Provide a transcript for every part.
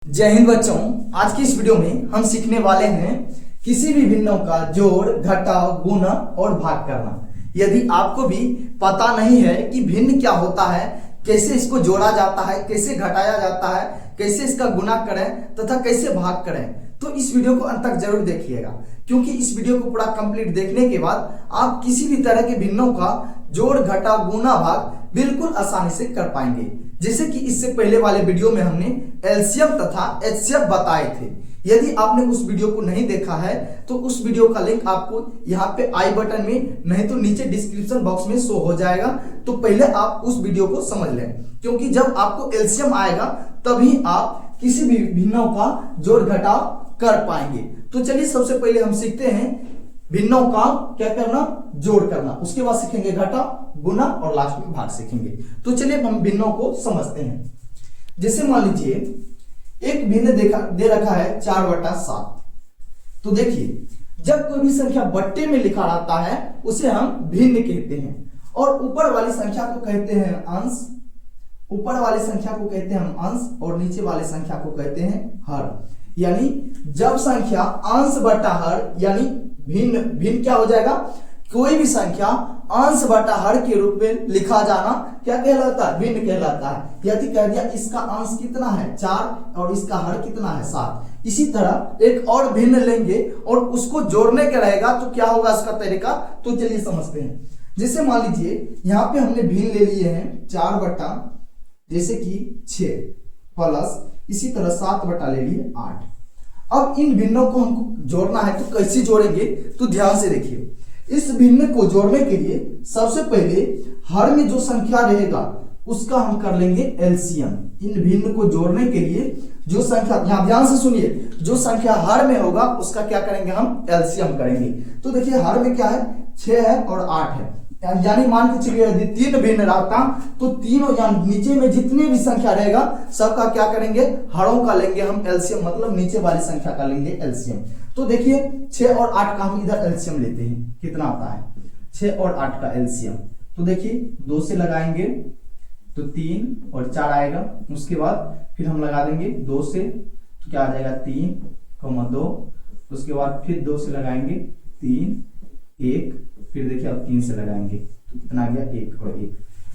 जय हिंद बच्चों। आज की इस वीडियो में हम सीखने वाले हैं किसी भी भिन्नों का जोड़, घटाव, गुणा और भाग करना। यदि आपको भी पता नहीं है कि भिन्न क्या होता है, कैसे इसको जोड़ा जाता है, कैसे घटाया जाता है, कैसे इसका गुणा करें तथा कैसे भाग करें, तो इस वीडियो को अंत तक जरूर देखिएगा, क्योंकि इस वीडियो को पूरा कंप्लीट देखने के बाद आप किसी भी तरह के भिन्नों का जोड़, घटाव, गुणा, भाग बिल्कुल आसानी से कर पाएंगे। जैसे कि इससे पहले वाले वीडियो में हमने एलसीएम तथा एचसीएफ बताए थे। यदि आपने उस वीडियो को नहीं देखा है तो उस वीडियो का लिंक आपको यहाँ पे आई बटन में नहीं तो नीचे डिस्क्रिप्शन बॉक्स में शो हो जाएगा। तो पहले आप उस वीडियो को समझ लें, क्योंकि जब आपको एलसीएम आएगा तभी आप किसी भी भिन्नों का जोड़ घटाव कर पाएंगे। तो चलिए सबसे पहले हम सीखते हैं भिन्नों का क्या करना, जोड़ करना। उसके बाद सीखेंगे घटाव, गुणा और लास्ट में भाग सीखेंगे। तो चलिए हम भिन्नों को समझते हैं। जैसे मान लीजिए एक भिन्न दे रखा है 4/7। तो देखिए जब कोई भी संख्या बट्टे में लिखा रहता है उसे हम भिन्न कहते हैं, और ऊपर वाली संख्या को कहते हैं अंश। ऊपर वाली संख्या को कहते हैं हम अंश और नीचे वाली संख्या को कहते हैं हर। यानी जब संख्या अंश बटा हर यानी भिन्न क्या हो जाएगा, कोई भी संख्या अंश बटा हर के रूप में लिखा जाना क्या कहलाता है, भिन्न कहलाता है। यदि कह दिया इसका अंश कितना है 4 और इसका हर कितना है 7, इसी तरह एक और भिन्न लेंगे और उसको जोड़ने का रहेगा तो क्या होगा इसका तरीका। तो चलिए समझते हैं। जैसे मान लीजिए यहाँ पे हमने भिन्न ले लिए हैं 4/6 प्लस इसी तरह 7 ले लिए 8। अब इन भिन्नों को हमको जोड़ना है तो कैसे जोड़ेंगे, तो ध्यान से देखिए। इस भिन्न को जोड़ने के लिए सबसे पहले हर में जो संख्या रहेगा उसका हम कर लेंगे एलसीएम। इन भिन्न को जोड़ने के लिए जो संख्या, यहां ध्यान से सुनिए, जो संख्या हर में होगा उसका क्या करेंगे, हम एलसीएम करेंगे। तो देखिए हर में क्या है 6 है और 8 है। यानी मान के चलिए यदि 3 भिन्न रहता तो तीनों यानी नीचे में जितने भी संख्या रहेगा सबका क्या करेंगे, हरों का लेंगे हम एलसीएम, मतलब नीचे वाली संख्या का लेंगे एलसीएम। तो देखिए 6 और 8 का हम इधर एलसीएम लेते हैं, कितना आता है 6 और 8 का एलसीएम। तो देखिए 2 से लगाएंगे तो 3 और 4 आएगा। उसके बाद फिर हम लगा देंगे 2 से तो क्या आ जाएगा 3,2। उसके बाद फिर 2 से लगाएंगे 3, 1, फिर देखिए अब 3 से लगाएंगे तो कितना आ गया 1 और 1।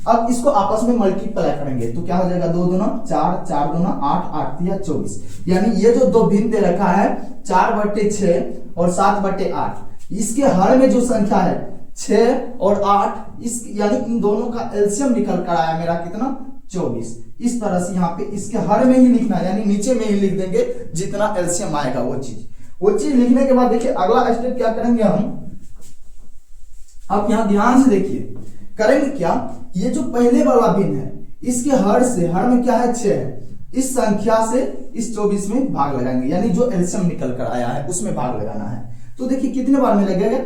अब इसको आपस में मल्टीप्लाई करेंगे तो क्या हो जाएगा 2 दूना 4, 4 दूना 8, 8 तिया 24। यानी ये जो दो भिन्न दे रखा है 4/6 और 7/8, इसके हर में जो संख्या है 6 और 8, इस यानी इन दोनों का एलसीएम निकल कर आया मेरा कितना 24। इस तरह से यहाँ पे इसके हर में ही लिखना है, यानी नीचे में ही लिख देंगे जितना एलसीएम आएगा वो चीज लिखने के बाद देखिए अगला स्टेप क्या करेंगे हम। आप यहां ध्यान से देखिए करेंगे क्या, ये जो पहले वाला भिन्न है इसके हर से, हर में क्या है 6 है, इस संख्या से इस 24 में भाग लगाएंगे, यानी जो एलसीएम निकल कर आया है उसमें भाग लगाना है। तो देखिए कितने बार में लगेगा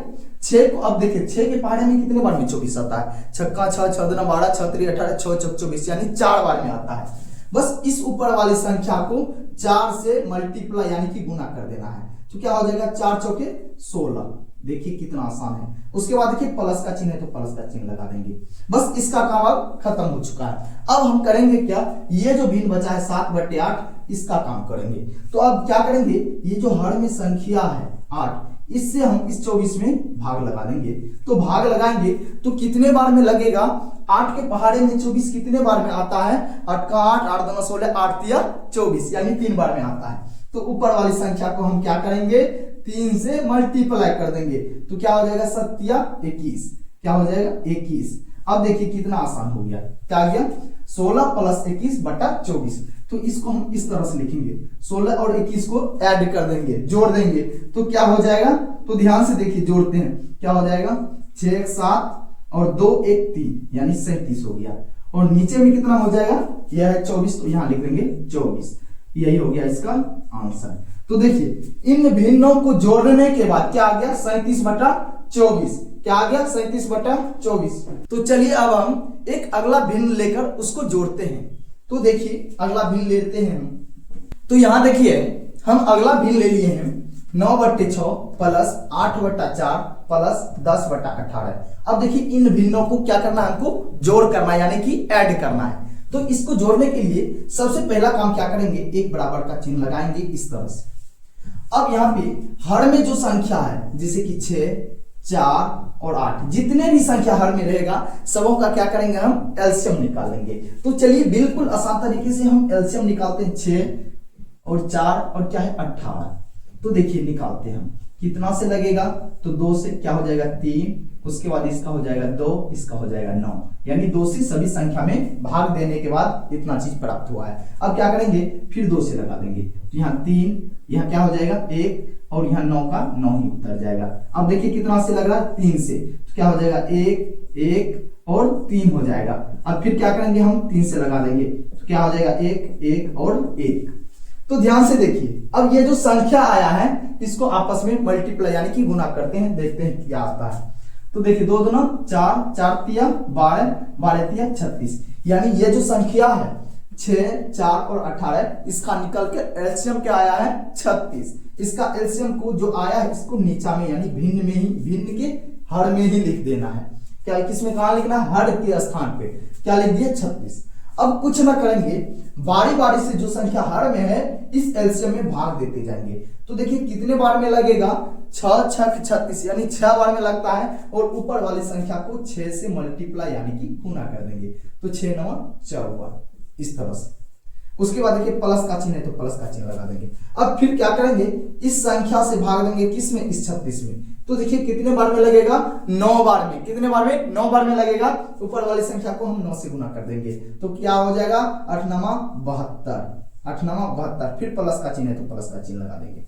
6 को। अब देखिए 6 के पहाड़े में कितने बार में 24 आता है, 6 6 6 दूना 12, 6 3 18, 6 6 24, यानी 4 बार में आता है। बस इस ऊपर वाली संख्या को 4 से मल्टीप्लाई यानी कि गुना कर देना है तो क्या हो जाएगा 4 चौके 16। देखिए कितना आसान है। उसके बाद देखिए प्लस का चिन्ह है तो प्लस का चिन्ह लगा देंगे। बस इसका काम अब खत्म हो चुका है। अब हम करेंगे क्या, ये जो भिन्न बचा है 7/8 इसका काम करेंगे। तो अब क्या करेंगे, ये जो हर में संख्या है 8, इससे हम इस 24 में भाग लगा देंगे। तो भाग लगाएंगे तो कितने बार में लगेगा, 8 के पहाड़े में 24 कितने बार में आता है, 8 का 8, 8 दूना 16, 8 तिया 24, यानी 3 बार में आता है। तो ऊपर वाली संख्या को हम क्या करेंगे 3 से मल्टीप्लाई कर देंगे तो क्या हो जाएगा 7 तिया 21, क्या हो जाएगा 21। अब देखिए कितना आसान हो गया, क्या आ गया 16 प्लस 21/24। तो इसको हम इस तरह से लिखेंगे, 16 और 21 को ऐड कर देंगे, जोड़ देंगे तो क्या हो जाएगा। तो ध्यान से देखिए जोड़ते हैं, क्या हो जाएगा 6 1 7 और 2 1 3, यानी 37 हो गया। और नीचे में कितना हो जाएगा, यह है 24 तो यहां लिख देंगे 24। यही हो गया इसका आंसर। तो देखिए इन भिन्नों को जोड़ने के बाद क्या आ गया 37/24, क्या आ गया 37/24। तो चलिए अब हम एक अगला भिन्न लेकर उसको जोड़ते हैं। तो देखिए अगला भिन्न लेते हैं हम। तो यहां देखिए हम अगला भिन्न ले लिए हैं 9/6 प्लस 8/4 प्लस 10/18। अब देखिए इन भिन्नों को क्या करना है, हमको जोड़ करना है यानी कि ऐड करना है। तो इसको जोड़ने के लिए सबसे पहला काम क्या करेंगे, एक बराबर का चिन्ह लगाएंगे इस तरह से। अब यहाँ पे हर में जो संख्या है जैसे कि 6, 4 और 8, जितने भी संख्या हर में रहेगा सबों का क्या करेंगे, हम एलसीएम निकालेंगे। तो चलिए बिल्कुल आसान तरीके से हम एलसीएम निकालते हैं। 6 और 4 और क्या है 18। तो देखिए निकालते हैं हम, कितना से लगेगा, तो 2 से क्या हो जाएगा 3, उसके बाद इसका हो जाएगा 2, इसका हो जाएगा 9, यानी 2 से सभी संख्या में भाग देने के बाद इतना चीज प्राप्त हुआ है। अब क्या करेंगे, फिर 2 से लगा देंगे, तो यहाँ 3, यहाँ क्या हो जाएगा 1 और यहाँ 9 का 9 ही उतर जाएगा। अब देखिए कितना से लग रहा है, 3 से, तो क्या हो जाएगा 1, 1 और 3 हो जाएगा। अब फिर क्या करेंगे, हम 3 से लगा देंगे, तो क्या हो जाएगा 1, 1 और 1। तो ध्यान से देखिए, अब ये जो संख्या आया है इसको आपस में मल्टीप्लाई यानी कि गुना करते हैं, देखते हैं क्या आता है। तो देखिए 2 दूना 4, 4 तिया 12, 12 तिया 36, यानी ये जो संख्या है 6, 4 और 18, इसका निकल के एलसीएम क्या आया है 36। इसका एलसीएम को जो आया है इसको नीचा में यानी भिन्न में ही, भिन्न के हर में ही लिख देना है। क्या किसमें कहा लिखना है, हर के स्थान पे क्या लिख दिया 36। अब कुछ ना करेंगे, बारी बारी से जो संख्या हर में है इस एलसीएम में भाग देते जाएंगे। तो देखिए कितने बार में लगेगा, 6 6 36 यानी 6 बार में लगता है, और ऊपर वाली संख्या को 6 से मल्टीप्लाई यानी कि गुना कर देंगे, तो 6 9 14 इस तरह से। उसके बाद देखिए प्लस का चिन्ह है तो प्लस का चिन्ह लगा देंगे। अब फिर क्या करेंगे, इस संख्या से भाग देंगे किसमें, इस 36 में। तो देखिए कितने बार में लगेगा, 9 बार में। कितने बार में, 9 बार में लगेगा। ऊपर वाली संख्या को हम 9 से गुना कर देंगे, तो क्या हो जाएगा 8 9 72, 8 9 72। फिर प्लस का चिन्ह है तो प्लस का चिन्ह लगा देंगे।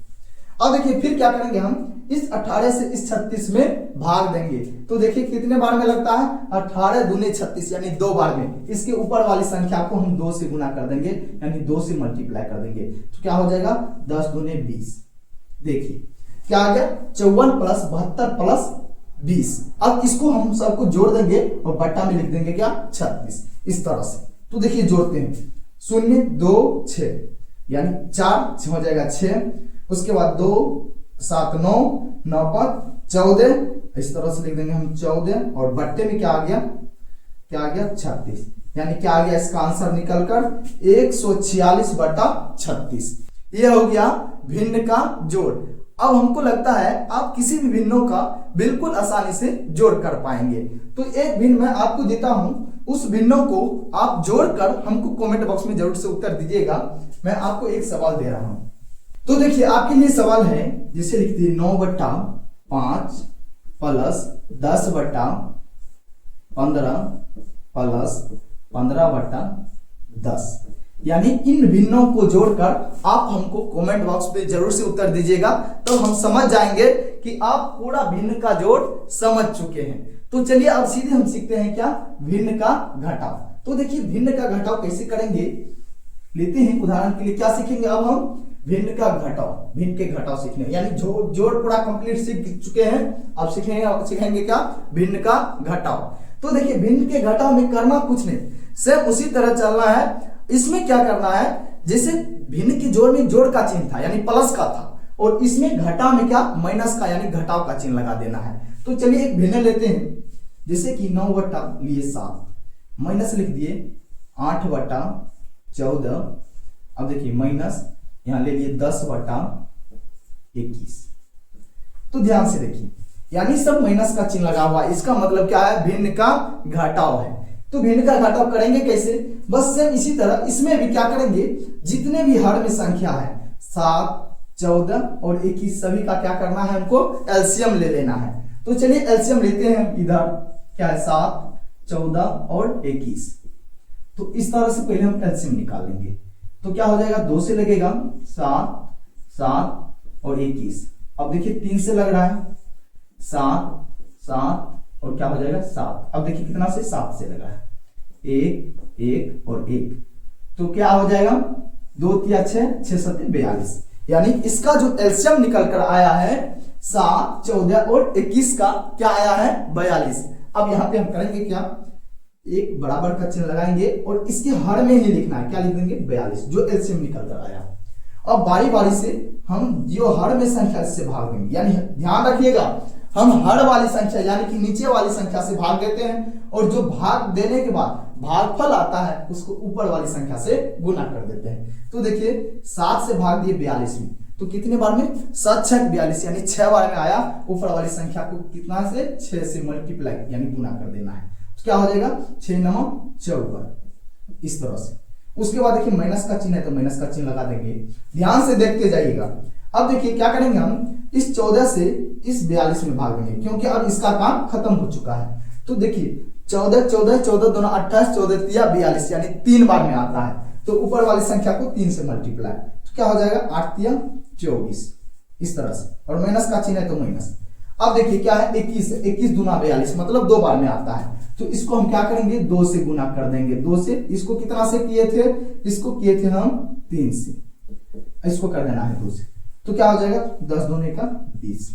अब देखिए फिर क्या करेंगे, हम इस 18 से इस 36 में भाग देंगे, तो देखिए कितने बार में लगता है, 18 दूने 36 यानी 2 बार में। इसके ऊपर वाली संख्या को हम 2 से गुना कर देंगे यानी 2 से मल्टीप्लाई कर देंगे, तो क्या हो जाएगा 10 दूने 20। देखिए क्या आ गया, 54 प्लस 72 प्लस 20। अब इसको हम सबको जोड़ देंगे और बट्टा में लिख देंगे क्या 36 इस तरह से। तो देखिए जोड़ते हैं, 0 2 6 यानी 4 हो जाएगा 6, उसके बाद 2 7 9 9 5 14, इस तरह से लिख देंगे हम 14, और बट्टे में क्या आ गया, क्या आ गया 36, यानी क्या आ गया, इसका आंसर निकलकर 146 बटा 36। यह हो गया भिन्न का जोड़। अब हमको लगता है आप किसी भी भिन्नों का बिल्कुल आसानी से जोड़ कर पाएंगे। तो एक भिन्न मैं आपको देता हूं, उस भिन्नों को आप जोड़कर हमको कमेंट बॉक्स में जरूर से उत्तर दीजिएगा। मैं आपको एक सवाल दे रहा हूं, तो देखिए आपके लिए सवाल है, जिसे लिखते हैं 9 बटा 5 प्लस 10 बटा 15 प्लस 15 बटा 10, यानी इन भिन्नों को जोड़कर आप हमको कमेंट बॉक्स पे जरूर से उत्तर दीजिएगा, तो हम समझ जाएंगे कि आप पूरा भिन्न का जोड़ समझ चुके हैं। तो चलिए अब सीधे हम सीखते हैं क्या, भिन्न का घटाव। तो देखिए भिन्न का घटाव कैसे करेंगे, लेते हैं उदाहरण के लिए क्या सीखेंगे, अब हम भिन्न का घटाव, भिन्न के घटाव सीखने, यानी जोड़ पूरा कंप्लीट सीख चुके हैं। अब सीखेंगे क्या, भिन्न का घटाव। तो देखिए भिन्न के घटाव में करना कुछ नहीं, सिर्फ उसी तरह चलना है। इसमें क्या करना है, जैसे भिन्न के जोड़ में जोड़ का चिन्ह था यानी प्लस का था, और इसमें घटाव में क्या माइनस का यानी घटाव का चिन्ह लगा देना है। तो चलिए एक भिन्न लेते हैं, जैसे कि 9 बटा लिए 7, माइनस लिख दिए 8 बटा 14। अब देखिए माइनस यहां ले लिए 10 बटा 21। तो ध्यान से देखिए, यानी सब माइनस का चिन्ह लगा हुआ है, इसका मतलब क्या है, भिन्न का घटाव है। तो भिन्न का घटाव करेंगे कैसे, बस सेम इसी तरह इसमें भी क्या करेंगे, जितने भी हर में संख्या है 7 14 और 21 सभी का क्या करना है, हमको एलसीएम ले लेना है। तो चलिए एलसीएम लेते हैं, इधर क्या है 7 14 और 21। तो इस तरह से पहले हम एलसीएम निकाल लेंगे, तो क्या हो जाएगा, 2 से लगेगा 7 7 और 21। अब देखिए 3 से लग रहा है 7 7 और क्या हो जाएगा 7। अब देखिए कितना से 7 से लगा है 1 1 और 1, तो क्या हो जाएगा 2 3 6 6 7 42, यानी इसका जो एलसीएम निकल कर आया है 7 14 और 21 का क्या आया है 42। अब यहाँ पे हम करेंगे क्या, एक बराबर का चिन्ह लगाएंगे और इसके हर में ही लिखना है, क्या लिख देंगे 42 जो एलसीएम निकल कर आया। अब बारी बारी से हम जो हर में संख्या से भाग देंगे, यानी ध्यान रखिएगा हम हर वाली संख्या यानी कि नीचे वाली संख्या से भाग देते हैं और जो भाग देने के बाद भागफल आता है उसको ऊपर वाली संख्या से गुना कर देते हैं। तो देखिए 7 से भाग दिए 42 में, तो कितने बार में 7 6 42 यानी 6 बार में आया। ऊपर वाली संख्या को कितना से 6 से मल्टीप्लाई यानी गुना कर देना है, तो क्या हो जाएगा 6 9 54 इस तरह से। उसके बाद देखिए माइनस का चिन्ह है तो माइनस का चिन्ह लगा देंगे, ध्यान से देखते जाइएगा। अब देखिए क्या करेंगे हम इस 14 से इस 42 में भाग देंगे क्योंकि अब इसका काम खत्म हो चुका है। तो देखिए 14 14 14 दोनों 28 14 तिया 42 यानी 3 बार में आता है, तो ऊपर वाली संख्या को 3 से मल्टीप्लाई, तो क्या हो जाएगा 8 तिया 24 इस तरह से, और माइनस का चिन्ह है तो माइनस। अब देखिए क्या है 21 21 दूना 42 मतलब 2 बार में आता है, तो इसको हम क्या करेंगे 2 से गुना कर देंगे। 2 से इसको कितना से किए थे, इसको किए थे हम 3 से, इसको कर देना है 2 से, तो क्या हो जाएगा 10 दूने का 20।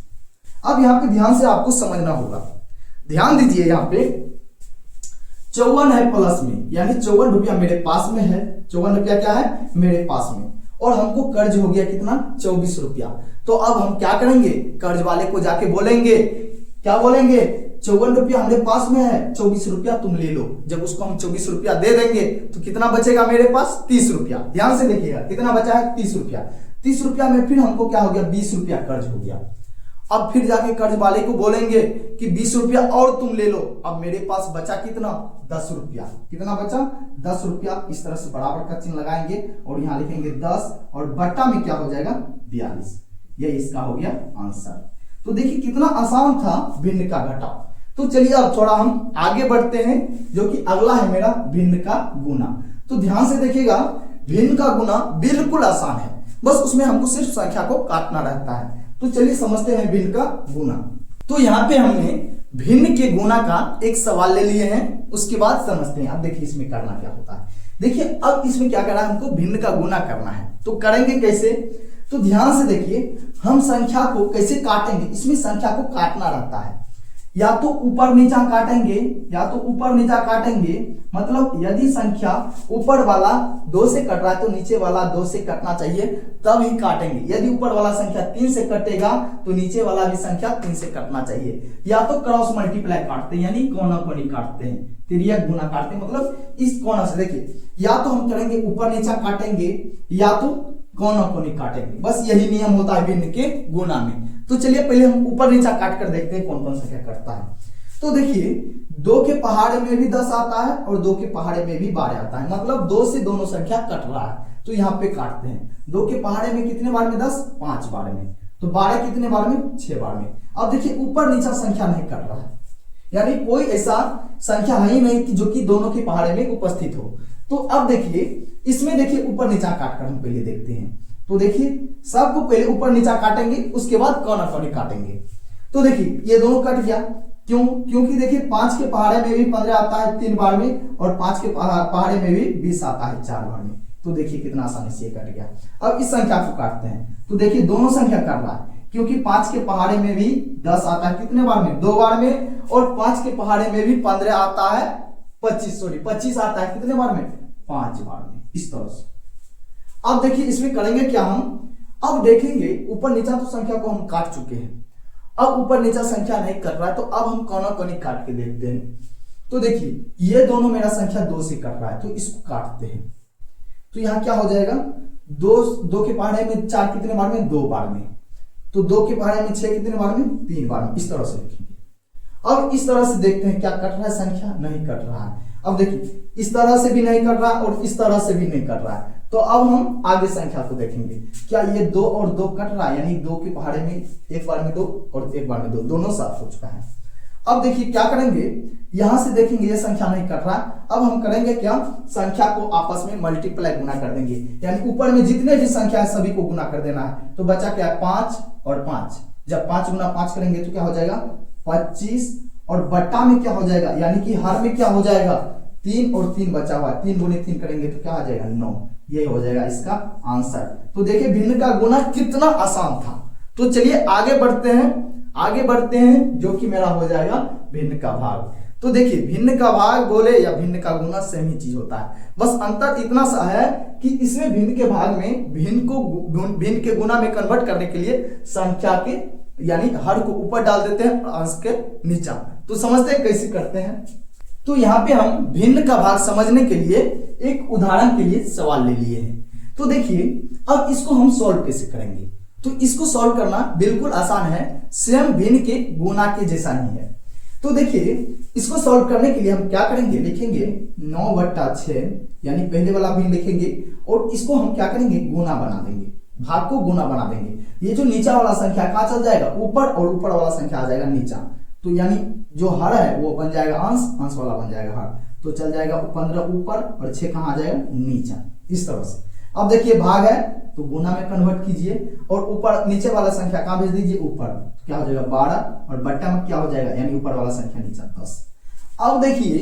अब यहाँ पे ध्यान से आपको समझना होगा, ध्यान दीजिए। यहाँ पे 54 है प्लस में, यानी 54 रुपया मेरे पास में है, 54 रुपया क्या है मेरे पास में, और हमको कर्ज हो गया कितना 24 रुपया। तो अब हम क्या करेंगे कर्ज वाले को जाके बोलेंगे, क्या बोलेंगे 54 रुपया हमारे पास में है, 24 रुपया तुम ले लो। जब उसको हम 24 रुपया दे देंगे तो कितना बचेगा मेरे पास 30 रुपया। ध्यान से देखिएगा कितना बचा है 30 रुपया। 30 रुपया में फिर हमको क्या हो गया 20 रुपया कर्ज हो गया। अब फिर जाके कर्ज वाले को बोलेंगे कि 20 रुपया और तुम ले लो। अब मेरे पास बचा कितना 10 रुपया, कितना बचा 10 रुपया। इस तरह से बराबर का चिन्ह लगाएंगे और यहाँ लिखेंगे 10 और बट्टा में क्या हो जाएगा 42। ये इसका हो गया आंसर। तो देखिए कितना आसान था भिन्न का घटाव। तो चलिए अब थोड़ा हम आगे बढ़ते हैं, जो कि अगला है मेरा भिन्न का गुना। तो ध्यान से देखिएगा भिन्न का गुना बिल्कुल आसान है, बस उसमें हमको सिर्फ संख्या को काटना रहता है। तो चलिए समझते हैं भिन्न का गुना। तो यहाँ पे हमने भिन्न के गुना का एक सवाल ले लिए हैं, उसके बाद समझते हैं। अब देखिए इसमें करना क्या होता है। देखिए अब इसमें क्या करना है, हमको भिन्न का गुना करना है। तो करेंगे कैसे, तो ध्यान से देखिए हम संख्या को कैसे काटेंगे। इसमें संख्या को काटना रहता है, या तो ऊपर नीचा काटेंगे, या तो ऊपर नीचा काटेंगे। मतलब यदि संख्या ऊपर वाला 2 से कट रहा है तो नीचे वाला 2 से कटना चाहिए, तब ही काटेंगे। यदि ऊपर वाला संख्या 3 से कटेगा तो नीचे वाला भी संख्या 3 से कटना चाहिए। या तो क्रॉस मल्टीप्लाई काटते हैं, यानी कोना कोनी काटते हैं, तिर्यक गुना काटते हैं। मतलब इस कोना से देखिए, या तो हम करेंगे ऊपर नीचा काटेंगे, या तो कोना कोनी काटेंगे। बस यही नियम होता है भिन्न के गुना में। तो चलिए पहले हम ऊपर नीचा काट कर देखते हैं कौन कौन संख्या कटता है। तो देखिए 2 के पहाड़े में भी 10 आता है और 2 के पहाड़े में भी 12 आता है। मतलब 2 से दोनों संख्या कट रहा है, तो यहाँ पे काटते हैं। 2 के पहाड़े में कितने बार में 10 5 बार में, तो 12 कितने बार में 6 बार में। अब देखिए ऊपर नीचा संख्या नहीं कट रहा है, यानी कोई ऐसा संख्या है ही नहीं कि जो कि दोनों के पहाड़े में उपस्थित हो। तो अब देखिए इसमें देखिए ऊपर नीचा काट कर हम पहले देखते हैं। तो देखिए सबको पहले ऊपर नीचा काटेंगे, उसके बाद कोना कोनी काटेंगे। तो देखिए ये दोनों कट गया, क्यों, क्योंकि देखिए 5 के पहाड़े में भी 15 आता है 3 बार में, और 5 के पहाड़े में भी 20 आता है 4 बार में। तो देखिए कितना आसानी से कट गया। अब इस संख्या को काटते हैं, तो देखिए दोनों संख्या कट रहा है, क्योंकि 5 के पहाड़े में भी 10 आता है कितने बार में 2 बार में, और 5 के पहाड़े में भी 15 आता है 25 आता है कितने बार में 5 बार में। इस तरह से अब देखिए इसमें करेंगे क्या हम, अब देखेंगे ऊपर नीचा तो संख्या को हम काट चुके हैं, अब ऊपर नीचा संख्या नहीं कट रहा है, तो अब हम कोना कोनी काट के देखते हैं। तो देखिए ये दोनों मेरा संख्या 2 से कट रहा है, तो इसको काटते हैं। तो यहां क्या हो जाएगा 2 के पहाड़े में 4 कितने बार में 2 बार में, तो 2 के पहाड़े में 6 कितने बार में 3 बार में। इस तरह से लिखेंगे। अब इस तरह से देखते हैं क्या कट रहा है संख्या, नहीं कट रहा है। अब देखिए इस तरह से भी नहीं कट रहा और इस तरह से भी नहीं कट रहा है। तो अब हम आगे संख्या को देखेंगे, क्या ये 2 और 2 कट रहा है, यानी 2 के पहाड़े में 1 बार में 2 और 1 बार में 2, दोनों साथ हो चुका है। अब देखिए क्या करेंगे, यहां से देखेंगे ये संख्या नहीं कट रहा। अब हम करेंगे क्या, संख्या को आपस में मल्टीप्लाई गुना कर देंगे, यानी ऊपर में जितने भी संख्या है सभी को गुना कर देना है। तो बचा क्या है 5 और 5, जब 5 गुना 5 करेंगे तो क्या हो जाएगा 25, और बट्टा में क्या हो जाएगा, यानी कि हर में क्या हो जाएगा 3 और 3 बचा हुआ है, 3 गुने 3 करेंगे तो क्या आ जाएगा 9। ये हो जाएगा इसका आंसर। तो देखिए भिन्न का गुना कितना आसान था। तो चलिए आगे बढ़ते हैं, जो कि मेरा हो जाएगा भिन्न का भाग। तो देखिए भिन्न का भाग बोले या भिन्न का गुना सेम ही चीज होता है, बस अंतर इतना सा है कि इसमें भिन्न के भाग में भिन्न के गुना में कन्वर्ट करने के लिए संख्या के यानी हर को ऊपर डाल देते हैं और अंश के नीचा। तो समझते हैं कैसे करते हैं। तो यहाँ पे हम भिन्न का भाग समझने के लिए एक उदाहरण के लिए सवाल ले लिए हैं। तो देखिए अब इसको हम सॉल्व कैसे करेंगे। तो इसको सॉल्व करना बिल्कुल आसान है, सेम भिन्न के गुना के जैसा ही है। तो देखिए इसको सॉल्व करने के लिए हम क्या करेंगे, लिखेंगे 9/6 यानी पहले वाला भिन्न लिखेंगे और इसको हम क्या करेंगे, गुना बना देंगे, भाग को गुना बना देंगे। ये जो नीचा वाला संख्या कहाँ चल जाएगा, ऊपर, और ऊपर वाला संख्या आ जाएगा नीचा। तो यानी जो हर है वो बन जाएगा अंश, अंश वाला बन जाएगा हर। तो चल जाएगा 15 ऊपर और 6 कहाँ आ जाएगा, नीचा। इस तरह से अब देखिए भाग है तो गुना में कन्वर्ट कीजिए और ऊपर नीचे वाला संख्या कहाँ भेज दीजिए, ऊपर। क्या हो जाएगा 12 और बट्टा में क्या हो जाएगा, यानी ऊपर वाला संख्या नीचा 10। अब देखिए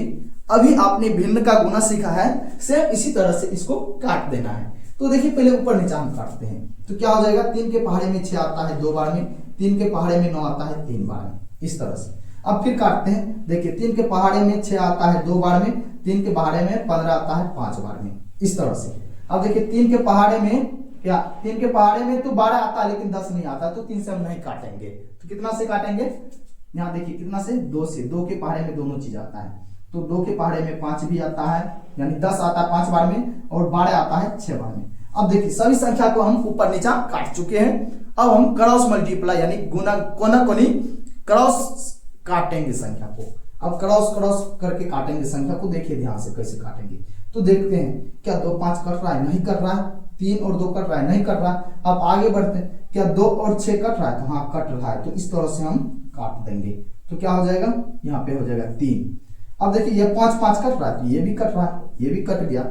अभी आपने भिन्न का गुना सीखा है, सेम इसी तरह से इसको काट देना है। तो देखिए पहले ऊपर नीचा हम काटते हैं। तो क्या हो जाएगा, 3 के पहाड़े में 6 आता है 2 बार में, 3 के पहाड़े में 9 आता है 3 बार में। इस तरह से अब फिर काटते हैं। देखिए 3 के पहाड़े में 6 आता है 2 बार में, 3 के पहाड़े में 15 आता है 5 बार में। इस तरह से अब देखिए 3 के पहाड़े में क्या, 3 के पहाड़े में तो 12 आता है लेकिन 10 नहीं आता, तो 3 से हम नहीं काटेंगे। तो कितना से काटेंगे, यहाँ देखिए कितना से, 2 से। 2 के पहाड़े में दोनों चीज आता है, तो 2 के पहाड़े में 5 भी आता है, यानी 10 आता है 5 बार में और 12 आता है 6 बार में। अब देखिए सभी संख्या को हम ऊपर नीचा काट चुके हैं। अब हम क्रॉस मल्टीप्लाई यानी गुना कोना कोनी क्रॉस काटेंगे संख्या को। अब क्रॉस क्रॉस करके काटेंगे संख्या को। देखिए ध्यान से कैसे काटेंगे। तो देखते हैं क्या 2 5 कट रहा है, नहीं कट रहा है। 3 और 2 कट रहा है, नहीं कट रहा है। अब आगे बढ़ते हैं, क्या 2 और 6 कट रहा है, तो हाँ कट रहा है। तो इस तरह से हम काट देंगे। तो क्या हो जाएगा, यहाँ पे हो जाएगा 3। अब देखिए ये 5 5 कट रहा है, तो ये भी कट रहा है, ये भी कट गया।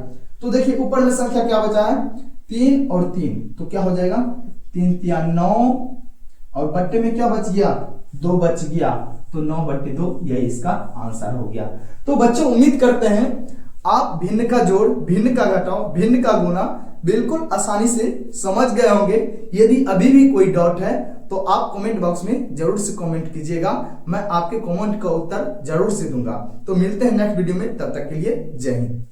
तो देखिए ऊपर में संख्या क्या बचा है, 3 और 3, तो क्या हो जाएगा 3 3 9 और बट्टे में क्या बच गया, 2 बच गया। तो 9/2 यही इसका आंसर हो गया। तो बच्चों उम्मीद करते हैं आप भिन्न का जोड़, भिन्न का घटाव, भिन्न का गुना बिल्कुल आसानी से समझ गए होंगे। यदि अभी भी कोई डाउट है तो आप कमेंट बॉक्स में जरूर से कमेंट कीजिएगा, मैं आपके कमेंट का उत्तर जरूर से दूंगा। तो मिलते हैं नेक्स्ट वीडियो में, तब तक के लिए जय हिंद।